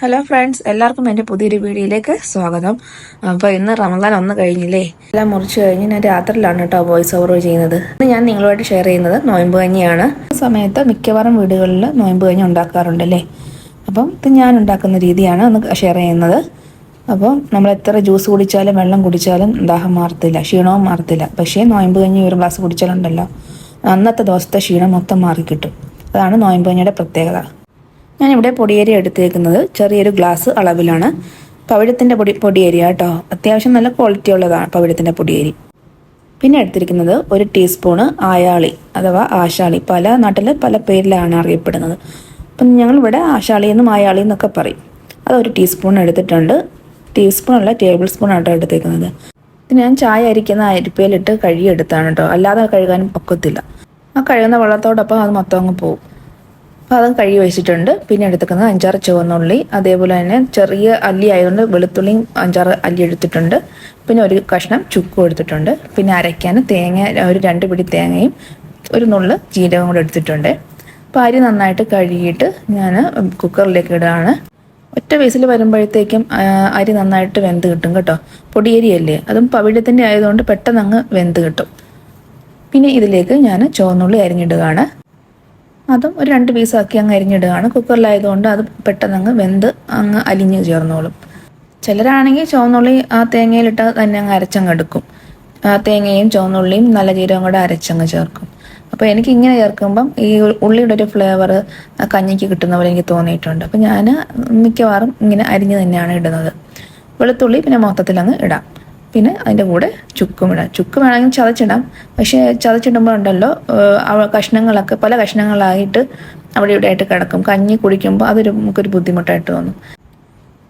Hello friends, എല്ലാവർക്കും എൻ്റെ പുതിയൊരു വീഡിയോയിലേക്ക് സ്വാഗതം. അപ്പോൾ ഇന്ന് റമദാൻ ഒന്ന് കഴിഞ്ഞില്ലേ, എല്ലാം മുറിച്ച് കഴിഞ്ഞ് ഞാൻ രാത്രിയിലാണ് കേട്ടോ വോയിസ് ഓവർ ചെയ്യുന്നത്. ഇന്ന് ഞാൻ നിങ്ങളുമായിട്ട് ഷെയർ ചെയ്യുന്നത് നോയമ്പ് കഞ്ഞിയാണ്. ഈ സമയത്ത് മിക്കവാറും വീടുകളിൽ നോയമ്പ് കഞ്ഞി ഉണ്ടാക്കാറുണ്ടല്ലേ. അപ്പം ഇത് ഞാൻ ഉണ്ടാക്കുന്ന രീതിയാണ് ഒന്ന് ഷെയർ ചെയ്യുന്നത്. അപ്പോൾ നമ്മൾ എത്ര ജ്യൂസ് കുടിച്ചാലും വെള്ളം കുടിച്ചാലും ദാഹം മാറത്തില്ല, ക്ഷീണവും മാറത്തില്ല. പക്ഷേ നോയമ്പ് കഞ്ഞി ഒരു ഗ്ലാസ് കുടിച്ചാലുണ്ടല്ലോ, അന്നത്തെ ദിവസത്തെ ക്ഷീണം മൊത്തം മാറിക്കിട്ടും. അതാണ് നോയമ്പ് കഞ്ഞിയുടെ പ്രത്യേകത. ഞാനിവിടെ പൊടിയേരി എടുത്തേക്കുന്നത് ചെറിയൊരു ഗ്ലാസ് അളവിലാണ്. പവിഴത്തിൻ്റെ പൊടിയേരി കേട്ടോ, അത്യാവശ്യം നല്ല ക്വാളിറ്റി ഉള്ളതാണ് പവിഴത്തിൻ്റെ പൊടിയേരി. പിന്നെ എടുത്തിരിക്കുന്നത് ഒരു ടീസ്പൂണ് ആയാളി അഥവാ ആശാളി, പല നാട്ടിൽ പല പേരിലാണ് അറിയപ്പെടുന്നത്. അപ്പം ഞങ്ങളിവിടെ ആശാളി എന്നും ആയാളി എന്നൊക്കെ പറയും. അതൊരു ടീസ്പൂൺ എടുത്തിട്ടുണ്ട്. ടീസ്പൂണല്ല, ടേബിൾ സ്പൂൺ ആട്ടോ എടുത്തേക്കുന്നത്. ഇത് ഞാൻ ചായ അരിക്കുന്ന അരിപ്പയിലിട്ട് കഴുകിയെടുത്താണ് കേട്ടോ, അല്ലാതെ കഴുകാനും ഒക്കത്തില്ല. ആ കഴുകുന്ന വെള്ളത്തോടൊപ്പം അത് മൊത്തം അങ്ങ് പോകും. അപ്പോൾ അത് കഴുകി വെച്ചിട്ടുണ്ട്. പിന്നെ എടുത്തിരിക്കുന്നത് 5-6 ചുവന്നുള്ളി, അതേപോലെ തന്നെ ചെറിയ അല്ലി ആയതുകൊണ്ട് വെളുത്തുള്ളിയും 5-6 അല്ലി എടുത്തിട്ടുണ്ട്. പിന്നെ ഒരു കഷ്ണം ചുക്കും എടുത്തിട്ടുണ്ട്. പിന്നെ അരയ്ക്കാൻ തേങ്ങ, ഒരു 2 പിടി തേങ്ങയും ഒരു നുള്ള് ജീരകം കൂടെ എടുത്തിട്ടുണ്ട്. അപ്പോൾ അരി നന്നായിട്ട് കഴുകിയിട്ട് ഞാൻ കുക്കറിലേക്ക് ഇടുകയാണ്. ഒറ്റ വിസിൽ വരുമ്പോഴത്തേക്കും അരി നന്നായിട്ട് വെന്ത് കിട്ടും കേട്ടോ. പൊടിയരിയല്ലേ, അതും പവിഴത്തിൻ്റെ ആയതുകൊണ്ട് പെട്ടെന്ന് അങ്ങ് വെന്ത് കിട്ടും. പിന്നെ ഇതിലേക്ക് ഞാൻ ചുവന്നുള്ളി അരിഞ്ഞിടുകയാണ്. അതും ഒരു 2 പീസാക്കി അങ്ങ് അരിഞ്ഞിടുകയാണ്. കുക്കറിലായതുകൊണ്ട് അത് പെട്ടെന്ന് അങ്ങ് വെന്ത് അങ്ങ് അലിഞ്ഞ് ചേർന്നോളും. ചിലരാണെങ്കിൽ ചുവന്നുള്ളി ആ തേങ്ങയിലിട്ട് തന്നെ അങ്ങ് അരച്ചങ്ങ് എടുക്കും. തേങ്ങയും ചുവന്നുള്ളിയും നല്ല ജീരകം കൂടെ അരച്ചങ്ങ് ചേർക്കും. അപ്പോൾ എനിക്ക് ഇങ്ങനെ ചേർക്കുമ്പം ഈ ഉള്ളിയുടെ ഒരു ഫ്ലേവർ കഞ്ഞിക്ക് കിട്ടുന്ന പോലെ എനിക്ക് തോന്നിയിട്ടുണ്ട്. അപ്പോൾ ഞാൻ മിക്കവാറും ഇങ്ങനെ അരിഞ്ഞ് തന്നെയാണ് ഇടുന്നത്. വെളുത്തുള്ളി പിന്നെ മൊത്തത്തിലങ്ങ് ഇടാം. പിന്നെ അതിൻ്റെ കൂടെ ചുക്കും ഇടാം. ചുക്ക് വേണമെങ്കിൽ ചതച്ചിടാം. പക്ഷേ ചതച്ചിടുമ്പോൾ ഉണ്ടല്ലോ കഷ്ണങ്ങളൊക്കെ പല കഷ്ണങ്ങളായിട്ട് അവിടെ ഇവിടെ ആയിട്ട് കിടക്കും. കഞ്ഞി കുടിക്കുമ്പോൾ നമുക്കൊരു ബുദ്ധിമുട്ടായിട്ട് തോന്നും.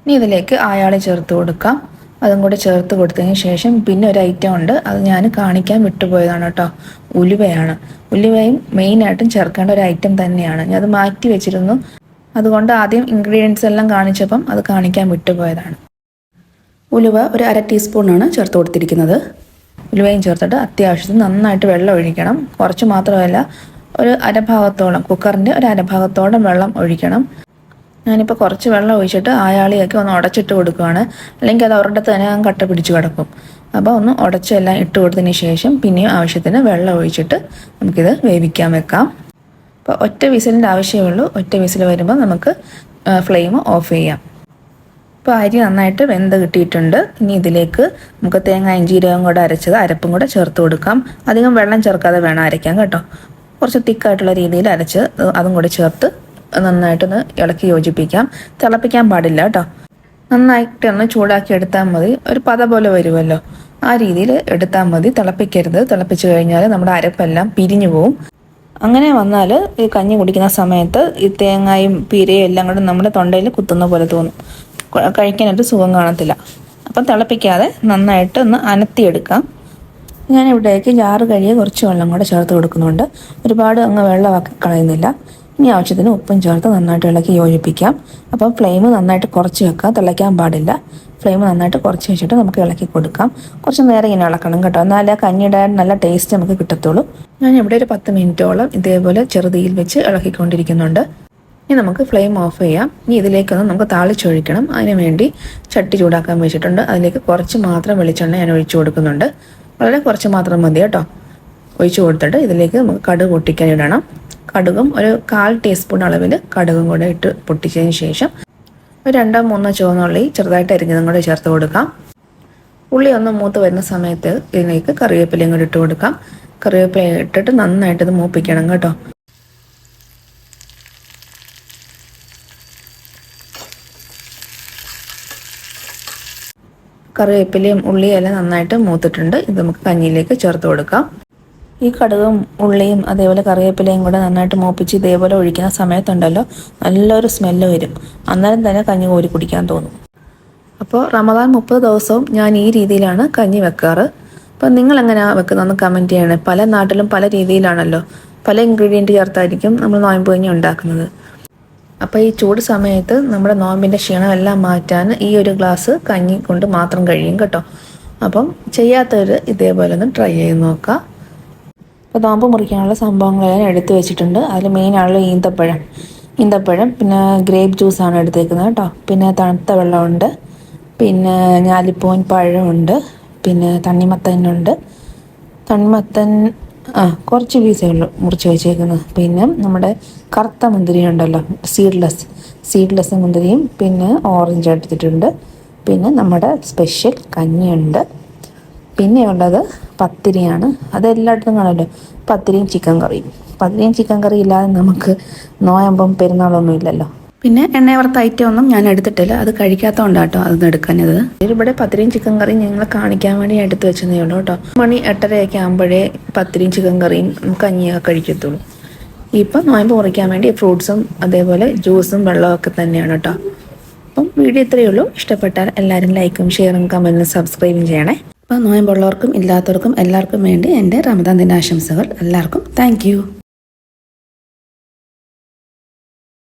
ഇനി ഇതിലേക്ക് ആയാളി ചേർത്ത് കൊടുക്കാം. അതും കൂടെ ചേർത്ത് കൊടുത്തതിന് ശേഷം പിന്നെ ഒരു ഐറ്റം ഉണ്ട്, അത് ഞാൻ കാണിക്കാൻ വിട്ടുപോയതാണ് കേട്ടോ. ഉലുവയാണ്. ഉലുവയും മെയിനായിട്ടും ചേർക്കേണ്ട ഒരു ഐറ്റം തന്നെയാണ്. ഞാൻ അത് മാറ്റി വെച്ചിരുന്നു. അതുകൊണ്ട് ആദ്യം ഇൻഗ്രീഡിയൻസ് എല്ലാം കാണിച്ചപ്പം അത് കാണിക്കാൻ വിട്ടുപോയതാണ്. ഉലുവ ഒരു 1/2 ടീസ്പൂണാണ് ചേർത്ത് കൊടുത്തിരിക്കുന്നത്. ഉലുവയും ചേർത്തിട്ട് അത്യാവശ്യത്തിന് നന്നായിട്ട് വെള്ളം ഒഴിക്കണം. കുറച്ച് മാത്രമല്ല, ഒരു അരഭാഗത്തോളം, കുക്കറിൻ്റെ ഒരു അരഭാഗത്തോളം വെള്ളം ഒഴിക്കണം. ഞാനിപ്പോൾ കുറച്ച് വെള്ളം ഒഴിച്ചിട്ട് ആയാളിയൊക്കെ ഒന്ന് ഉടച്ചിട്ട് കൊടുക്കുകയാണ്. അല്ലെങ്കിൽ അത് അവരുടെ തന്നെ കട്ട പിടിച്ച് കിടക്കും. അപ്പോൾ ഒന്ന് ഉടച്ചെല്ലാം ഇട്ട് കൊടുത്തതിന് ശേഷം പിന്നെയും ആവശ്യത്തിന് വെള്ളം ഒഴിച്ചിട്ട് നമുക്കിത് വേവിക്കാൻ വെക്കാം. അപ്പോൾ ഒറ്റ വിസിലിൻ്റെ ആവശ്യമേ ഉള്ളൂ. ഒറ്റ വിസിൽ വരുമ്പോൾ നമുക്ക് ഫ്ലെയിം ഓഫ് ചെയ്യാം. ഇപ്പോൾ അരി നന്നായിട്ട് വെന്ത് കിട്ടിയിട്ടുണ്ട്. ഇനി ഇതിലേക്ക് നമുക്ക് തേങ്ങയും ജീരകം കൂടെ അരച്ചത് അരപ്പും കൂടെ ചേർത്ത് കൊടുക്കാം. അധികം വെള്ളം ചേർക്കാതെ വേണം അരയ്ക്കാൻ കേട്ടോ. കുറച്ച് തിക്കായിട്ടുള്ള രീതിയിൽ അരച്ച് അതും കൂടെ ചേർത്ത് നന്നായിട്ടൊന്ന് ഇളക്കി യോജിപ്പിക്കാം. തിളപ്പിക്കാൻ പാടില്ല കേട്ടോ. നന്നായിട്ടൊന്ന് ചൂടാക്കി എടുത്താൽ മതി. ഒരു പത പോലെ വരുമല്ലോ, ആ രീതിയിൽ എടുത്താൽ മതി. തിളപ്പിക്കരുത്. തിളപ്പിച്ച് കഴിഞ്ഞാൽ നമ്മുടെ അരപ്പെല്ലാം പിരിഞ്ഞു പോവും. അങ്ങനെ വന്നാൽ ഈ കഞ്ഞി കുടിക്കുന്ന സമയത്ത് ഈ തേങ്ങയും പീരയും എല്ലാം കൂടെ നമ്മുടെ തൊണ്ടയിൽ കുത്തുന്ന പോലെ തോന്നും. കഴിക്കാനായിട്ട് സുഖം കാണത്തില്ല. അപ്പം തിളപ്പിക്കാതെ നന്നായിട്ട് ഒന്ന് അനത്തിയെടുക്കാം. ഞാനിവിടേക്ക് ജാറ് കഴുകിയ കുറച്ച് വെള്ളം കൂടെ ചേർത്ത് കൊടുക്കുന്നുണ്ട്. ഒരുപാട് അങ്ങ് വെള്ളമാക്കി കളയുന്നില്ല. ഇനി ആവശ്യത്തിന് ഉപ്പും ചേർത്ത് നന്നായിട്ട് ഇളക്കി യോജിപ്പിക്കാം. അപ്പം ഫ്ലെയിം നന്നായിട്ട് കുറച്ച് വെക്കാം, തിളയ്ക്കാൻ പാടില്ല. ഫ്ലെയിം നന്നായിട്ട് കുറച്ച് വെച്ചിട്ട് നമുക്ക് ഇളക്കി കൊടുക്കാം. കുറച്ച് നേരം ഇങ്ങനെ ഇളക്കണം കേട്ടോ, എന്നാലേ കഞ്ഞിയുടെ നല്ല ടേസ്റ്റ് നമുക്ക് കിട്ടത്തുള്ളൂ. ഞാൻ ഇവിടെ ഒരു 10 മിനിറ്റോളം ഇതേപോലെ ചെറുതീയിൽ വെച്ച് ഇളക്കിക്കൊണ്ടിരിക്കുന്നുണ്ട്. ഇനി നമുക്ക് ഫ്ലെയിം ഓഫ് ചെയ്യാം. ഇനി ഇതിലേക്കൊന്ന് നമുക്ക് താളിച്ചൊഴിക്കണം. അതിന് വേണ്ടി ചട്ടി ചൂടാക്കാൻ വെച്ചിട്ടുണ്ട്. അതിലേക്ക് കുറച്ച് മാത്രം വെളിച്ചെണ്ണ ഞാൻ ഒഴിച്ചു കൊടുക്കുന്നുണ്ട്. വളരെ കുറച്ച് മാത്രം മതി കേട്ടോ. ഒഴിച്ചു കൊടുത്തിട്ട് ഇതിലേക്ക് നമുക്ക് കടുക് പൊട്ടിക്കാൻ ഇടണം. കടുകും ഒരു 1/4 ടീസ്പൂൺ അളവിൽ കടുകും കൂടെ ഇട്ട് പൊട്ടിച്ചതിന് ശേഷം ഒരു 2-3 ചുവന്നുള്ളി ചെറുതായിട്ട് അരിഞ്ഞതും കൂടെ ചേർത്ത് കൊടുക്കാം. ഉള്ളി ഒന്ന് മൂത്ത് വരുന്ന സമയത്ത് ഇതിലേക്ക് കറിവേപ്പിലയും കൂടെ ഇട്ട് കൊടുക്കാം. കറിവേപ്പില ഇട്ടിട്ട് നന്നായിട്ട് ഇത് മൂപ്പിക്കണം കേട്ടോ. കറിവേപ്പിലയും ഉള്ളിയും എല്ലാം നന്നായിട്ട് മൂത്തിട്ടുണ്ട്. ഇത് നമുക്ക് കഞ്ഞിയിലേക്ക് ചേർത്ത് കൊടുക്കാം. ഈ കടുകും ഉള്ളിയും അതേപോലെ കറിവേപ്പിലയും കൂടെ നന്നായിട്ട് മൂപ്പിച്ച് ഇതേപോലെ ഒഴിക്കുന്ന സമയത്തുണ്ടല്ലോ, നല്ലൊരു സ്മെല്ല് വരും. അന്നേരം തന്നെ കഞ്ഞി കോരി കുടിക്കാൻ തോന്നും. അപ്പോൾ റമദാൻ 30 ദിവസവും ഞാൻ ഈ രീതിയിലാണ് കഞ്ഞി വെക്കാറ്. അപ്പോൾ നിങ്ങൾ എങ്ങനെയാണ് വെക്കുന്നതെന്ന് കമൻറ്റ് ചെയ്യണേ. പല നാട്ടിലും പല രീതിയിലാണല്ലോ, പല ഇൻഗ്രീഡിയൻറ്റ് ചേർത്തായിരിക്കും നമ്മൾ നോയമ്പ് കഞ്ഞി ഉണ്ടാക്കുന്നത്. അപ്പോൾ ഈ ചൂട് സമയത്ത് നമ്മുടെ നോമ്പിൻ്റെ ക്ഷീണമെല്ലാം മാറ്റാൻ ഈ ഒരു ഗ്ലാസ് കഞ്ഞി കൊണ്ട് മാത്രം കഴിയും കേട്ടോ. അപ്പം ചെയ്യാത്തവർ ഇതേപോലെ ഒന്ന് ട്രൈ ചെയ്ത് നോക്കാം. അപ്പോൾ നോമ്പ് മുറിക്കാനുള്ള സംഭവങ്ങളെല്ലാം എടുത്തു വെച്ചിട്ടുണ്ട്. അതിൽ മെയിനാണല്ലോ ഈന്തപ്പഴം. ഈന്തപ്പഴം, പിന്നെ ഗ്രേപ്പ് ജ്യൂസാണ് എടുത്തേക്കുന്നത് കേട്ടോ. പിന്നെ തണുത്ത വെള്ളമുണ്ട്, പിന്നെ ഞാലിപ്പൂവൻ പഴമുണ്ട്, പിന്നെ തണ്ണിമത്തനുണ്ട്. തണ്ണിമത്തൻ കുറച്ച് പീസേ ഉള്ളൂ മുറിച്ച് വെച്ചേക്കുന്നത്. പിന്നെ നമ്മുടെ കറുത്ത മുന്തിരി ഉണ്ടല്ലോ, സീഡ്ലെസ് മുന്തിരിയും പിന്നെ ഓറഞ്ച് എടുത്തിട്ടുണ്ട്. പിന്നെ നമ്മുടെ സ്പെഷ്യൽ കഞ്ഞിയുണ്ട്. പിന്നെ ഉള്ളത് പത്തിരിയാണ്. അതെല്ലായിടത്തും കാണുമല്ലോ, പത്തിരിയും ചിക്കൻ കറിയും. പത്തിരിയും ചിക്കൻ കറിയും ഇല്ലാതെ നമുക്ക് നോയമ്പം പെരുന്നാളൊന്നും ഇല്ലല്ലോ. പിന്നെ എണ്ണ വറുത്ത ഐറ്റം ഒന്നും ഞാൻ എടുത്തിട്ടില്ല, അത് കഴിക്കാത്തതുകൊണ്ടാണ് കേട്ടോ അതൊന്നും എടുക്കാഞ്ഞത്. ഇവിടെ പത്തിരിയും ചിക്കൻ കറിയും ഞങ്ങൾ കാണിക്കാൻ വേണ്ടി എടുത്ത് വെച്ചതേ ഉള്ളൂ കേട്ടോ. മണി 8:30 ആകുമ്പോഴേ പത്തിരിയും ചിക്കൻ കറിയും കഞ്ഞിയൊക്കെ കഴിക്കത്തുള്ളൂ. ഇപ്പം നോയമ്പ് മുറിക്കാൻ വേണ്ടി ഫ്രൂട്ട്സും അതേപോലെ ജ്യൂസും വെള്ളമൊക്കെ തന്നെയാണ് കേട്ടോ. അപ്പം വീഡിയോ ഇത്രയേ ഉള്ളൂ. ഇഷ്ടപ്പെട്ടാൽ എല്ലാവരും ലൈക്കും ഷെയറും കമൻറ്റും സബ്സ്ക്രൈബും ചെയ്യണേ. അപ്പോൾ നോയമ്പുള്ളവർക്കും ഇല്ലാത്തവർക്കും എല്ലാവർക്കും വേണ്ടി എൻ്റെ റമദാൻ ദിനാശംസകൾ. എല്ലാവർക്കും താങ്ക്